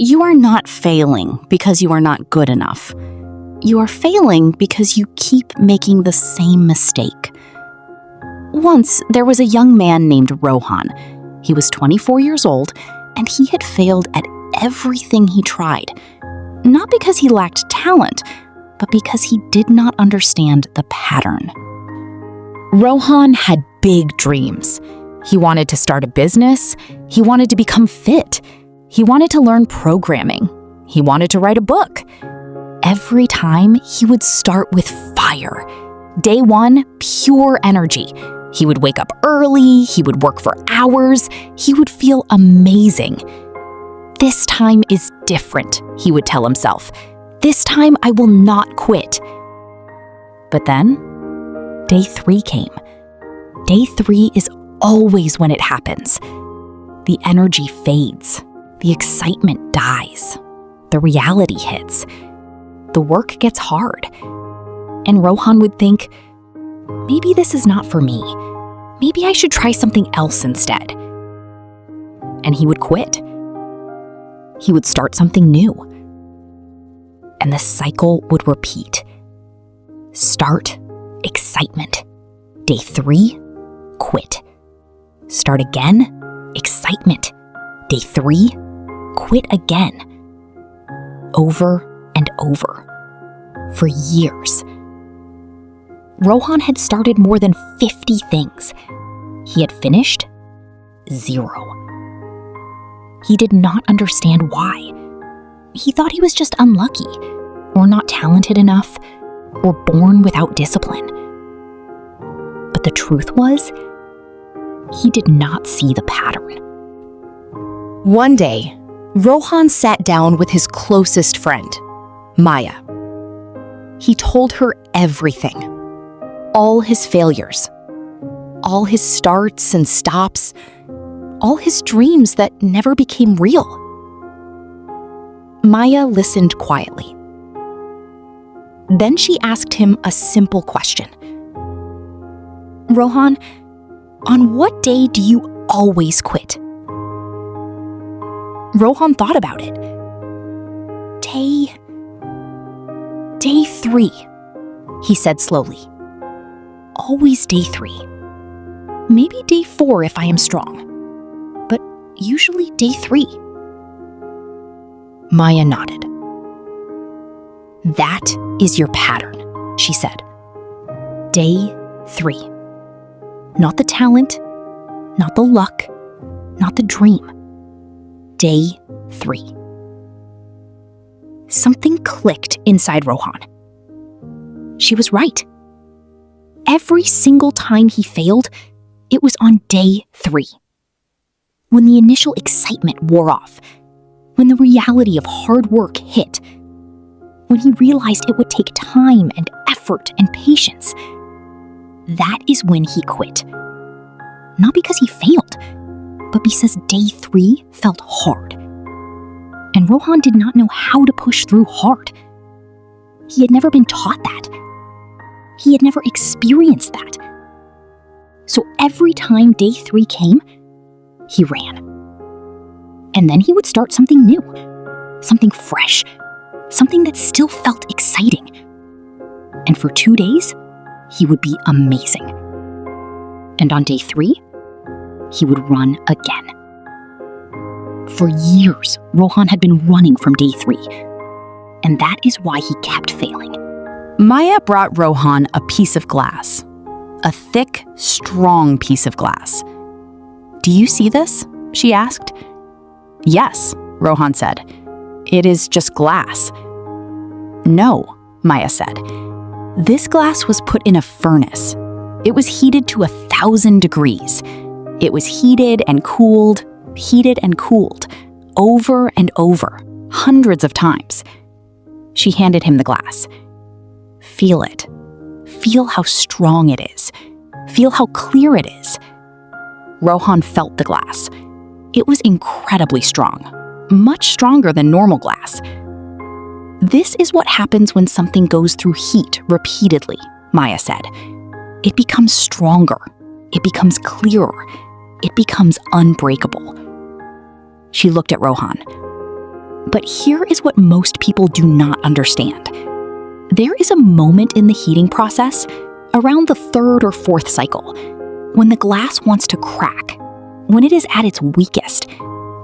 You are not failing because you are not good enough. You are failing because you keep making the same mistake. Once, there was a young man named Rohan. He was 24 years old, and he had failed at everything he tried. Not because he lacked talent, but because he did not understand the pattern. Rohan had big dreams. He wanted to start a business. He wanted to become fit. He wanted to learn programming. He wanted to write a book. Every time, he would start with fire. Day one, pure energy. He would wake up early. He would work for hours. He would feel amazing. This time is different, he would tell himself. This time I will not quit. But then, day 3 came. Day 3 is always when it happens. The energy fades. The excitement dies. The reality hits. The work gets hard. And Rohan would think, maybe this is not for me. Maybe I should try something else instead. And he would quit. He would start something new. And the cycle would repeat. Start, excitement. Day 3, quit. Start again, excitement. Day 3, quit again. Over and over. For years. Rohan had started more than 50 things. He had finished 0. He did not understand why. He thought he was just unlucky, or not talented enough, or born without discipline. But the truth was, he did not see the pattern. One day, Rohan sat down with his closest friend, Maya. He told her everything. All his failures. All his starts and stops. All his dreams that never became real. Maya listened quietly. Then she asked him a simple question. Rohan, on what day do you always quit? Rohan thought about it. Day 3, he said slowly. Always day 3. Maybe day 4 if I am strong. But usually day 3. Maya nodded. That is your pattern, she said. Day 3. Not the talent, not the luck, not the dream. Day 3. Something clicked inside Rohan. She was right. Every single time he failed, it was on day 3. When the initial excitement wore off, when the reality of hard work hit, when he realized it would take time and effort and patience, that is when he quit. Not because he failed, but because day 3 felt hard. And Rohan did not know how to push through hard. He had never been taught that. He had never experienced that. So every time day 3 came, he ran. And then he would start something new, something fresh, something that still felt exciting. And for 2 days, he would be amazing. And on day 3, he would run again. For years, Rohan had been running from day 3, and that is why he kept failing. Maya brought Rohan a piece of glass, a thick, strong piece of glass. Do you see this? She asked. Yes, Rohan said. It is just glass. No, Maya said. This glass was put in a furnace. It was heated to 1,000 degrees. It was heated and cooled, over and over, hundreds of times. She handed him the glass. Feel it. Feel how strong it is. Feel how clear it is. Rohan felt the glass. It was incredibly strong, much stronger than normal glass. This is what happens when something goes through heat repeatedly, Maya said. It becomes stronger. It becomes clearer. It becomes unbreakable. She looked at Rohan. But here is what most people do not understand. There is a moment in the heating process, around the third or fourth cycle, when the glass wants to crack, when it is at its weakest,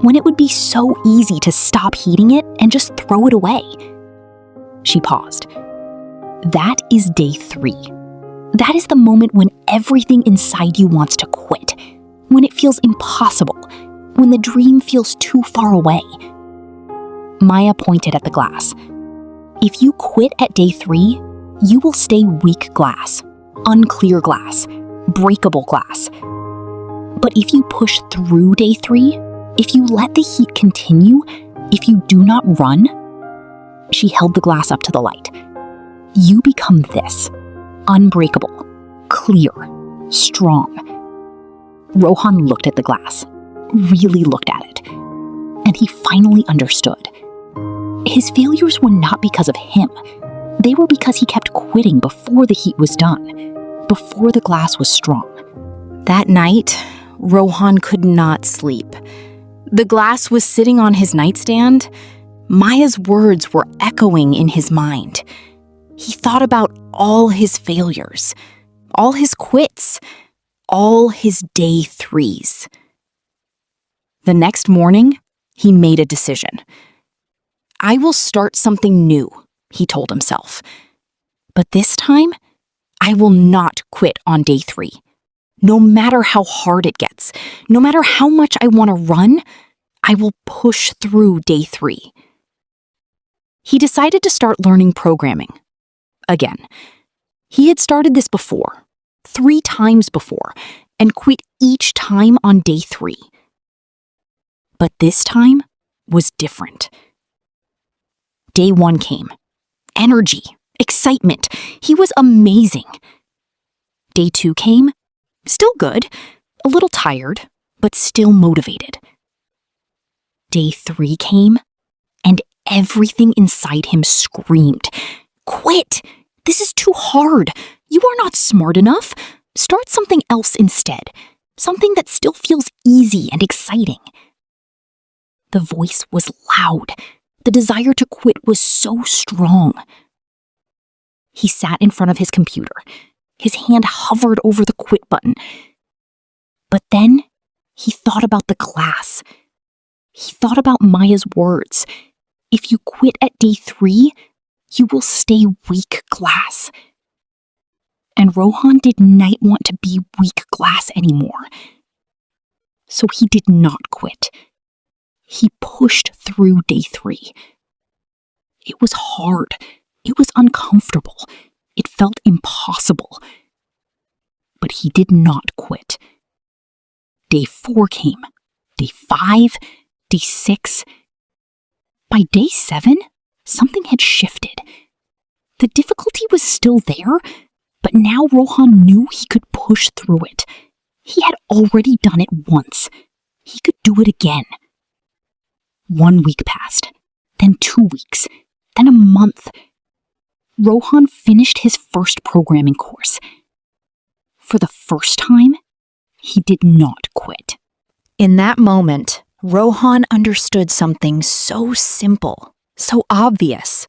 when it would be so easy to stop heating it and just throw it away. She paused. That is day 3. That is the moment when everything inside you wants to quit, when it feels impossible, when the dream feels too far away. Maya pointed at the glass. If you quit at day 3, you will stay weak glass, unclear glass, breakable glass. But if you push through day 3, if you let the heat continue, if you do not run, she held the glass up to the light. You become this, unbreakable, clear, strong. Rohan looked at the glass, really looked at it, and he finally understood. His failures were not because of him. They were because he kept quitting before the heat was done, before the glass was strong. That night, Rohan could not sleep. The glass was sitting on his nightstand. Maya's words were echoing in his mind. He thought about all his failures, all his quits, all his day 3s. The next morning, he made a decision. I will start something new, he told himself. But this time, I will not quit on day 3. No matter how hard it gets, no matter how much I want to run, I will push through day 3. He decided to start learning programming. Again, he had started this before, 3 times before, and quit each time on day 3. But this time was different. Day 1 came. Energy, excitement. He was amazing. Day 2 came. Still good, a little tired, but still motivated. Day 3 came, and everything inside him screamed, "Quit! This is too hard. You are not smart enough. Start something else instead. Something that still feels easy and exciting." The voice was loud. The desire to quit was so strong. He sat in front of his computer. His hand hovered over the quit button. But then he thought about the glass. He thought about Maya's words. If you quit at day 3, you will stay weak glass. And Rohan did not want to be weak glass anymore. So he did not quit. He pushed through day 3. It was hard. It was uncomfortable. It felt impossible. But he did not quit. Day 4 came. Day 5. Day 6. By day 7, something had shifted. The difficulty was still there, but now Rohan knew he could push through it. He had already done it once. He could do it again. 1 week passed, then 2 weeks, then a month. Rohan finished his first programming course. For the first time, he did not quit. In that moment, Rohan understood something so simple, so obvious,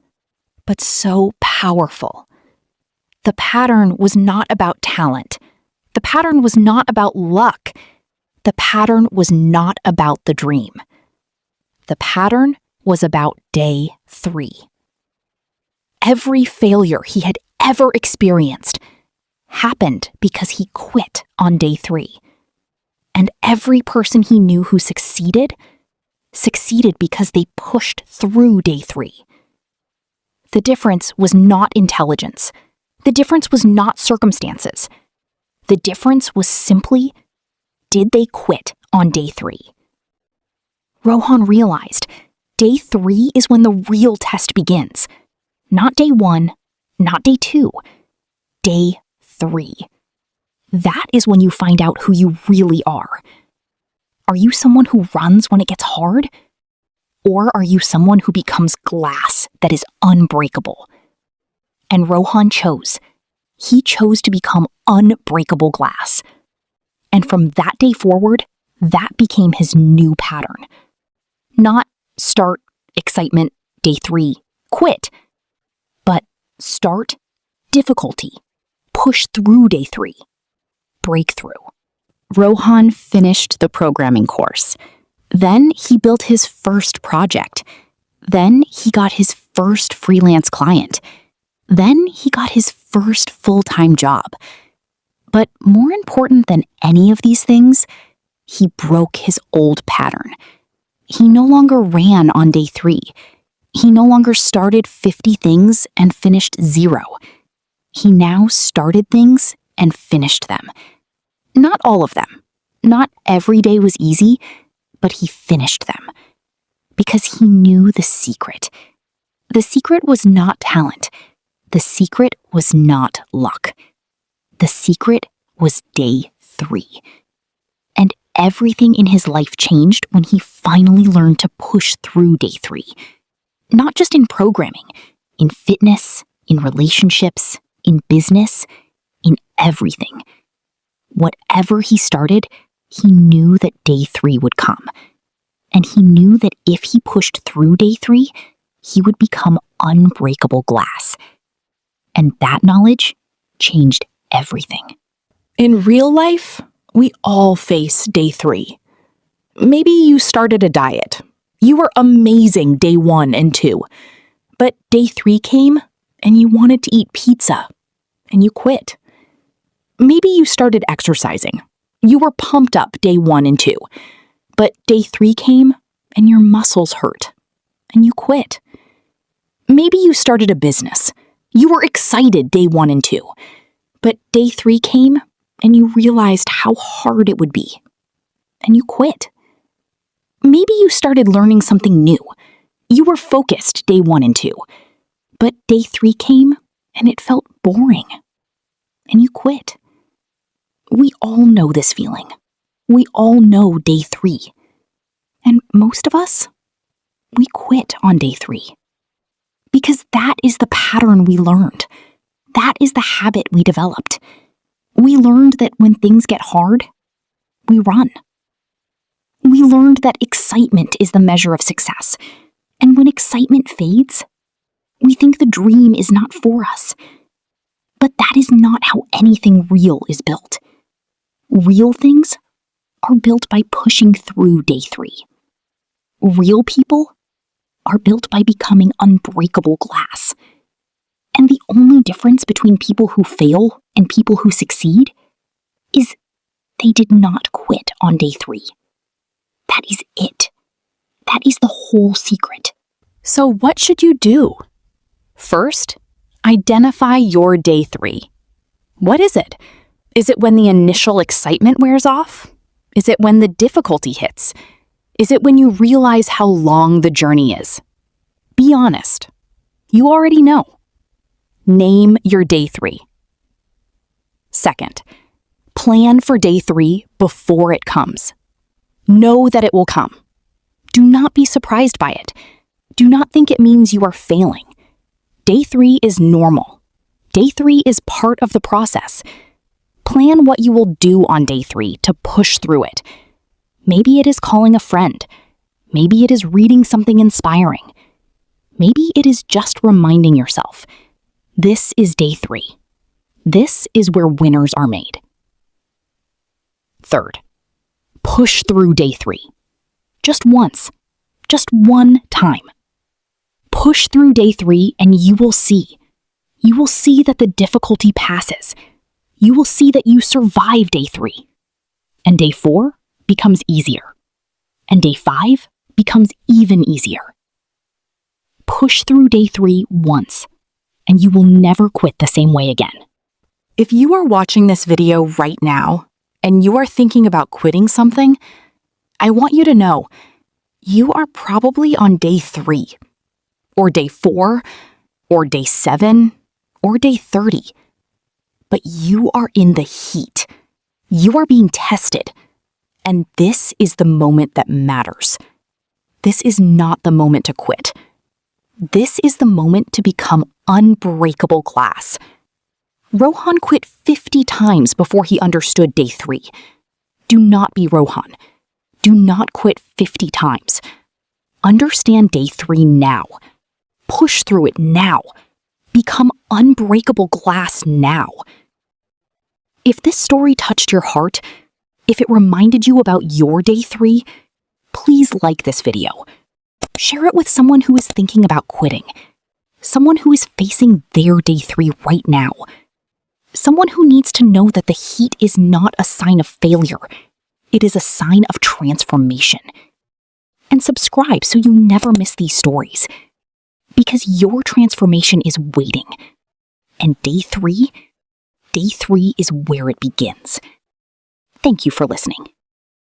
but so powerful. The pattern was not about talent. The pattern was not about luck. The pattern was not about the dream. The pattern was about day 3. Every failure he had ever experienced happened because he quit on day 3. And every person he knew who succeeded because they pushed through day 3. The difference was not intelligence. The difference was not circumstances. The difference was simply, did they quit on day 3? Rohan realized day 3 is when the real test begins. Not day 1, not day 2, day 3. That is when you find out who you really are. Are you someone who runs when it gets hard? Or are you someone who becomes glass that is unbreakable? And Rohan chose. He chose to become unbreakable glass. And from that day forward, that became his new pattern. Not start, excitement, day 3, quit. But start, difficulty, push through day 3, breakthrough. Rohan finished the programming course. Then he built his first project. Then he got his first freelance client. Then he got his first full-time job. But more important than any of these things, he broke his old pattern. He no longer ran on day 3. He no longer started 50 things and finished 0. He now started things and finished them. Not all of them. Not every day was easy, but he finished them. Because he knew the secret. The secret was not talent. The secret was not luck. The secret was day 3. And everything in his life changed when he finally learned to push through day 3. Not just in programming, in fitness, in relationships, in business, in everything. Whatever he started, he knew that day 3 would come. And he knew that if he pushed through day 3, he would become unbreakable glass. And that knowledge changed everything. In real life, we all face day 3. Maybe you started a diet. You were amazing day 1 and 2. But day 3 came and you wanted to eat pizza and you quit. Maybe you started exercising. You were pumped up day 1 and 2. But day 3 came and your muscles hurt and you quit. Maybe you started a business. You were excited day 1 and 2. But day 3 came and you realized how hard it would be and you quit. Maybe you started learning something new. You were focused day 1 and 2. But day 3 came and it felt boring and you quit. We all know this feeling. We all know day 3. And most of us, we quit on day 3. Because that is the pattern we learned. That is the habit we developed. We learned that when things get hard, we run. We learned that excitement is the measure of success. And when excitement fades, we think the dream is not for us. But that is not how anything real is built. Real things are built by pushing through day 3. Real people are built by becoming unbreakable glass. And the only difference between people who fail and people who succeed is they did not quit on day 3. That is it. That is the whole secret. So what should you do? First, identify your day 3. What is it? Is it when the initial excitement wears off? Is it when the difficulty hits? Is it when you realize how long the journey is? Be honest. You already know. Name your day 3. Second, plan for day 3 before it comes. Know that it will come. Do not be surprised by it. Do not think it means you are failing. Day 3 is normal. Day 3 is part of the process. Plan what you will do on day 3 to push through it. Maybe it is calling a friend. Maybe it is reading something inspiring. Maybe it is just reminding yourself, this is day 3. This is where winners are made. Third, push through day 3. Just once. Just one time. Push through day 3 and you will see. You will see that the difficulty passes. You will see that you survive day 3. And day 4 becomes easier. And day 5 becomes even easier. Push through day 3 once, and you will never quit the same way again. If you are watching this video right now, and you are thinking about quitting something, I want you to know, you are probably on day 3, or day 4, or day 7, or day 30. But you are in the heat. You are being tested. And this is the moment that matters. This is not the moment to quit. This is the moment to become unbreakable glass. Rohan quit 50 times before he understood day 3. Do not be Rohan. Do not quit 50 times. Understand day 3 now. Push through it now. Become unbreakable glass now. If this story touched your heart, if it reminded you about your day 3, please like this video. Share it with someone who is thinking about quitting. Someone who is facing their day 3 right now. Someone who needs to know that the heat is not a sign of failure. It is a sign of transformation. And subscribe so you never miss these stories. Because your transformation is waiting. And day 3 is where it begins. Thank you for listening.